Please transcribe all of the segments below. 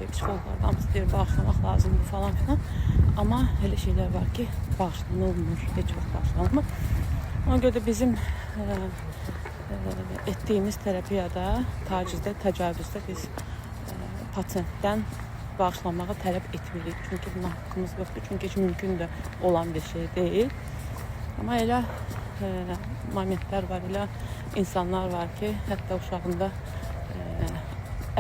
şey, psixologlardan deyir, bağışlamaq lazımdır falan filan. Amma elə şeylər var ki, bağışlanılmır, heç vaxt bağışlanılmır. Ona görə də bizim etdiyimiz terapiyada, tacizdə, təcavüzdə biz pasientdən bağışlanmağı tələb etmirik. Çünki buna haqqımız yoxdur. Çünki heç mümkün də olan bir şey deyil. Amma elə momentlər var, elə insanlar var ki, hətta uşağında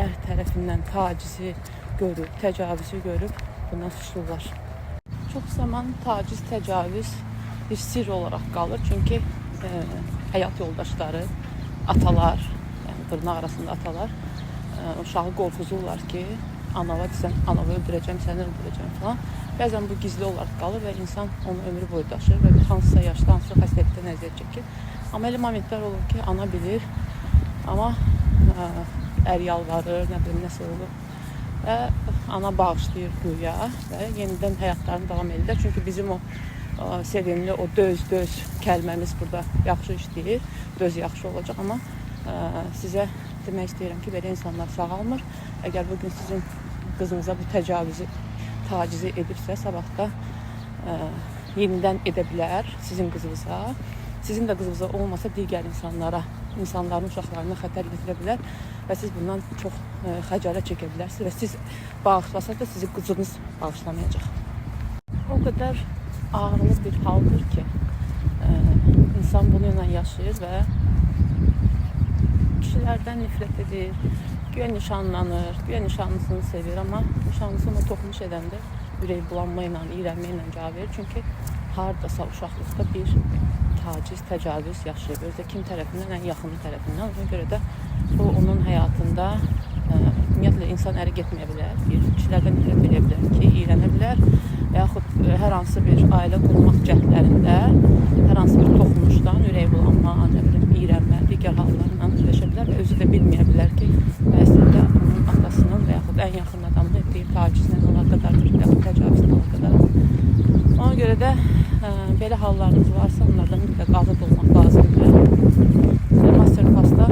ər tərəfindən tacizi görüb, təcavüzü görüb bundan susurlar. Çox zaman taciz, təcavüz bir sir olaraq qalır. Çünki həyat yoldaşları, atalar, yəni dırnaq arasında atalar uşağı qorxuzurlar ki, anava desən, anavı öldürəcəm, səni öldürəcəm falan. Bəzən bu gizli olaraq qalır və insan onu ömrü boyu daşır və hansısa yaşda, hansısa xəstəlikdən əziyyət çəkir. Amma elə momentlər olur ki, ana bilir, amma ər yalvarır, nə bilim, nəsə olur. Və ana bağışlayır güya və yenidən həyatlarını davam edirlər. Çünki bizim o sevimli, o döz kəlməmiz burada yaxşı işləyir. Döz yaxşı olacaq, amma sizə demək istəyirəm ki, belə insanlar sağalmır. Əgər bugün sizin qızınıza bu təcavüzü, tacizi edirsə, sabahda yenidən edə bilər sizin qızınıza. Sizin də qızınıza olmasa digər insanlara, insanların uşaqlarına xətər yetirə bilər və siz bundan çox xəcalət çəkə bilərsiniz və siz bağışlasaq da sizi qızınız bağışlamayacaq. O qədər ağırlı bir haldır ki, insan bununla yaşayır və kişilərdən nifrət edir, güya nişanlanır, güya nişanlısını sevir, amma nişanlısı ona toxunuş edəndə ürək bulanma ilə, iyrənmə ilə cavab verir. Çünki hardasa uşaqlıqda bir taciz, təcavüz yaşayıb. Özdə kim tərəfindən, ən yaxını tərəfindən. Ona görə də bu onun həyatında ümumiyyətlə insan əri getməyə bilər, kişilərdən nifrət edə bilər ki, iyrənə bilər və yaxud hər hansı bir ailə qurmaq cəhdlərində hər hansı bir toxunuşdan ürək bulanma, nə bilim, iyrənmə, digər hallarla üzləşə bilər və özü də bilməyə bilər ki, əslində onun atasının və yaxud ən yaxın adamın etdiyi tacizlə əlaqədardır və yaxud təcavüzlə əlaqədardır. Ona görə də belə hallarınız varsa, onlardan mütləq azad olmaq lazımdır. Masterclassda